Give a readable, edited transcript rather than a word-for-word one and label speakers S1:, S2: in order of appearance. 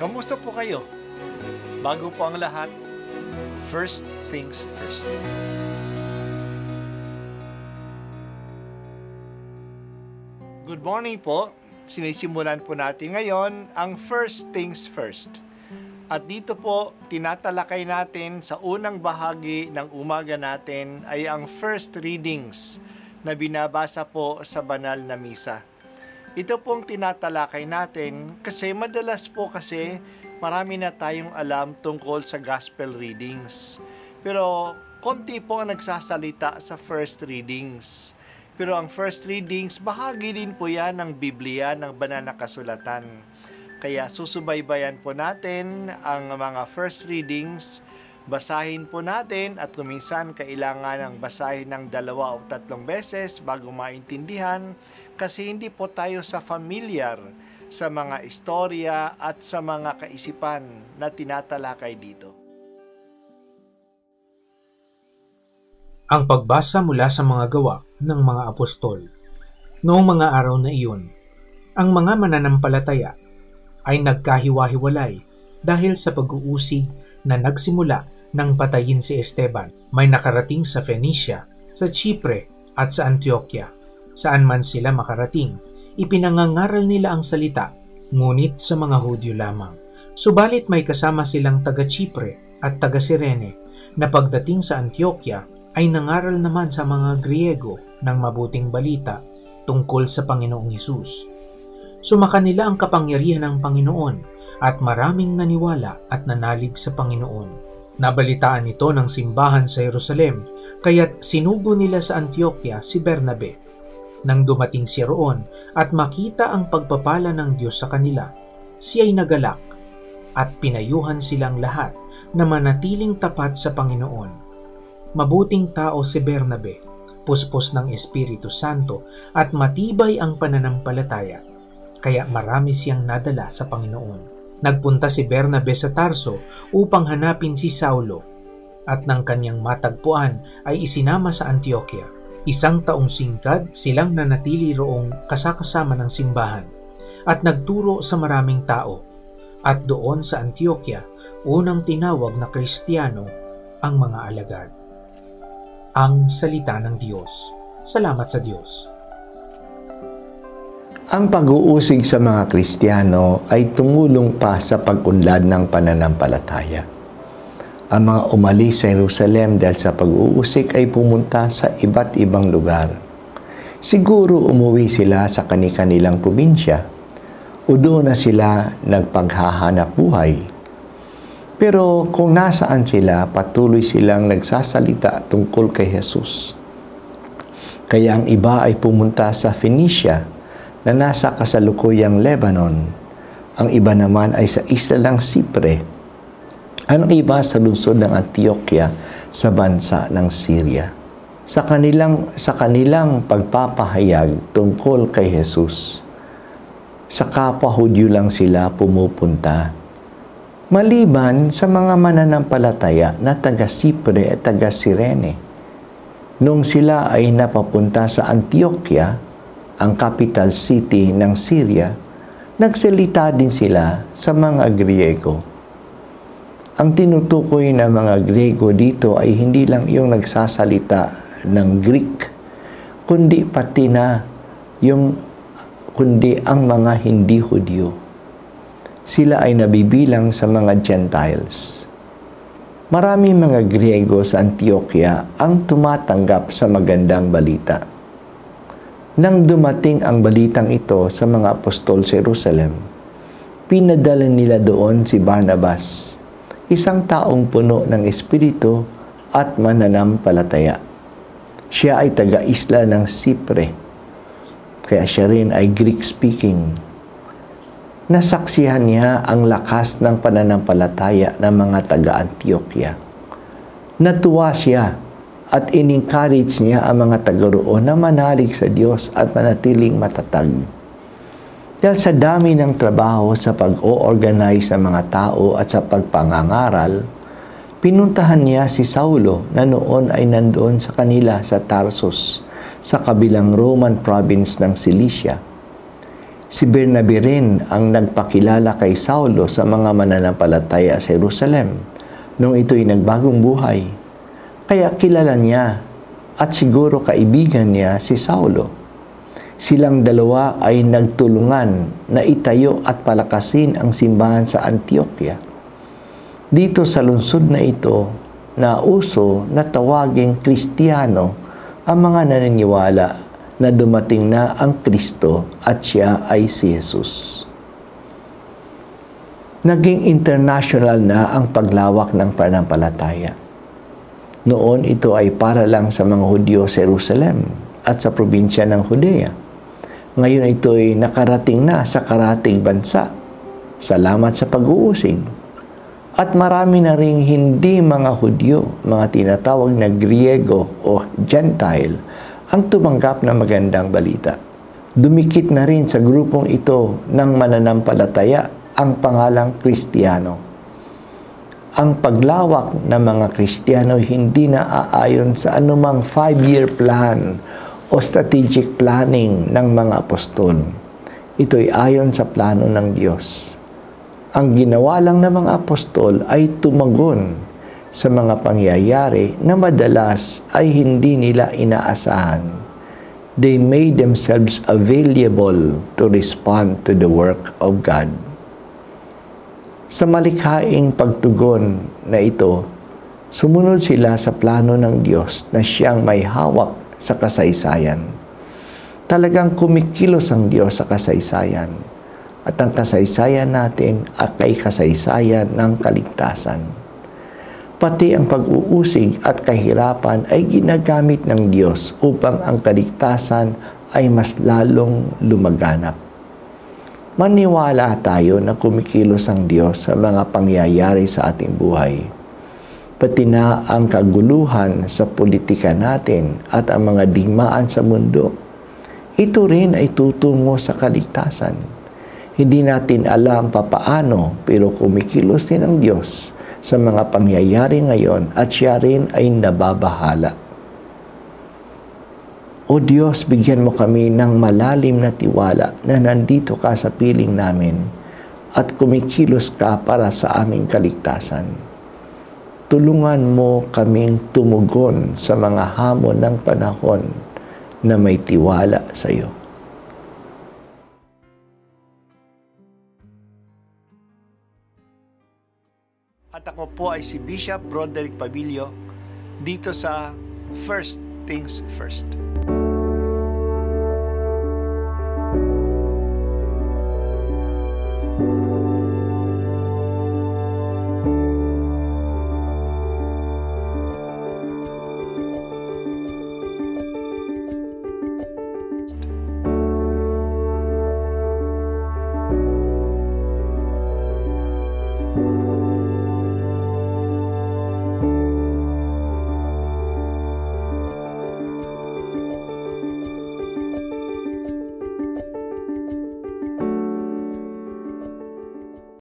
S1: Kamusta po kayo? Bago po ang lahat, first things first. Good morning po. Sinisimulan po natin ngayon ang first things first. At dito po, tinatalakay natin sa unang bahagi ng umaga natin ay ang first readings na binabasa po sa banal na misa. Ito pong tinatalakay natin kasi madalas po kasi marami na tayong alam tungkol sa gospel readings. Pero konti po ang nagsasalita sa first readings. Pero ang first readings, bahagi din po yan ng Biblia, ng banal na kasulatan. Kaya susubaybayan po natin ang mga first readings. Basahin po natin at minsan kailangan ng basahin ng 2 o 3 beses bago maintindihan kasi hindi po tayo familiar sa mga istorya at sa mga kaisipan na tinatalakay dito.
S2: Ang pagbasa mula sa mga gawa ng mga apostol. Noong mga araw na iyon, ang mga mananampalataya ay nagkahiwa-hiwalay dahil sa pag-uusig na nagsimula nang patayin si Esteban. May nakarating sa Phoenicia, sa Chipre at sa Antioquia. Saan man sila makarating, ipinangangaral nila ang salita, ngunit sa mga Hudyo lamang. Subalit may kasama silang taga-Chipre at taga-Sirene na pagdating sa Antioquia ay nangaral naman sa mga Griego ng mabuting balita tungkol sa Panginoong Hesus. Sumaka nila ang kapangyarihan ng Panginoon at maraming naniwala at nanalig sa Panginoon. Nabalitaan ito ng simbahan sa Jerusalem, kaya't sinugo nila sa Antioquia si Bernabe. Nang dumating siya roon at makita ang pagpapala ng Diyos sa kanila, siya'y nagalak at pinayuhan silang lahat na manatiling tapat sa Panginoon. Mabuting tao si Bernabe, puspos ng Espiritu Santo at matibay ang pananampalataya, kaya marami siyang nadala sa Panginoon. Nagpunta si Bernabe sa Tarso upang hanapin si Saulo at nang kanyang matagpuan ay isinama sa Antioquia. 1 taong singkad silang nanatili roong kasakasama ng simbahan at nagturo sa maraming tao. At doon sa Antioquia, unang tinawag na Kristiyano ang mga alagad. Ang salita ng Diyos. Salamat sa Diyos.
S3: Ang pag-uusig sa mga Kristiyano ay tumulong pa sa pag-unlad ng pananampalataya. Ang mga umalis sa Jerusalem dahil sa pag-uusig ay pumunta sa iba't ibang lugar. Siguro umuwi sila sa kani-kanilang probinsya o doon na sila nagpaghahanap buhay. Pero kung nasaan sila, patuloy silang nagsasalita tungkol kay Jesus. Kaya ang iba ay pumunta sa Phoenicia na nasa kasalukuyang Lebanon. Ang iba naman ay sa isla ng Chipre. Ang iba sa lungsod ng Antioquia sa bansa ng Syria. Sa kanilang pagpapahayag tungkol kay Jesus, sa kapwa Hudyo lang sila pumupunta. Maliban sa mga mananampalataya na taga-Chipre at taga-Sirene. Nung sila ay napapunta sa Antioquia, ang capital city ng Syria, nagsalita din sila sa mga Griego. Ang tinutukoy ng mga Griego dito ay hindi lang yung nagsasalita ng Greek, kundi pati na kundi ang mga hindi Hudyo. Sila ay nabibilang sa mga Gentiles. Marami mga Griego sa Antioquia ang tumatanggap sa magandang balita. Nang dumating ang balitang ito sa mga apostol sa Jerusalem, pinadala nila doon si Barnabas, isang taong puno ng Espiritu at mananampalataya. Siya ay taga-isla ng Chipre, kaya siya rin ay Greek-speaking. Nasaksihan niya ang lakas ng pananampalataya ng mga taga-Antioquia. Natuwa siya at in-encourage niya ang mga taga-roon na manalig sa Diyos at manatiling matatag. Dahil sa dami ng trabaho sa pag-o-organize ng mga tao at sa pagpangangaral, pinuntahan niya si Saulo na noon ay nandoon sa kanila sa Tarsus, sa kabilang Roman province ng Cilicia. Si Bernabe rin ang nagpakilala kay Saulo sa mga mananampalataya sa Jerusalem nung ito'y nagbagong buhay. Kaya kilala niya at siguro kaibigan niya si Saulo. Silang dalawa ay nagtulungan na itayo at palakasin ang simbahan sa Antioquia. Dito sa lungsod na ito, nauso na tawaging Kristiyano ang mga naniniwala na dumating na ang Kristo at siya ay si Jesus. Naging international na ang paglawak ng pananampalataya. Noon ito ay para lang sa mga Hudyo sa Jerusalem at sa probinsya ng Judea. Ngayon ito ay nakarating na sa karating bansa. Salamat sa pag-uusig. At marami na ring hindi mga Hudyo, mga tinatawag na Griego o Gentile, ang tumanggap ng magandang balita. Dumikit na rin sa grupong ito ng mananampalataya ang pangalang Kristiyano. Ang paglawak ng mga Kristiyano hindi na aayon sa anumang 5-year plan o strategic planning ng mga apostol. Ito'y ayon sa plano ng Diyos. Ang ginawa lang ng mga apostol ay tumagon sa mga pangyayari na madalas ay hindi nila inaasahan. They made themselves available to respond to the work of God. Sa malikhaing pagtugon na ito, sumunod sila sa plano ng Diyos na siyang may hawak sa kasaysayan. Talagang kumikilos ang Diyos sa kasaysayan. At ang kasaysayan natin ay kasaysayan ng kaligtasan. Pati ang pag-uusig at kahirapan ay ginagamit ng Diyos upang ang kaligtasan ay mas lalong lumaganap. Maniwala tayo na kumikilos ang Diyos sa mga pangyayari sa ating buhay. Pati na ang kaguluhan sa politika natin at ang mga digmaan sa mundo, ito rin ay tutungo sa kaligtasan. Hindi natin alam papaano, pero kumikilos din ang Diyos sa mga pangyayari ngayon at siya rin ay nababahala. O Diyos, bigyan mo kami ng malalim na tiwala na nandito ka sa piling namin at kumikilos ka para sa aming kaligtasan. Tulungan mo kaming tumugon sa mga hamon ng panahon na may tiwala sa iyo.
S1: At ako po ay si Bishop Broderick Pabilio dito sa First Things First.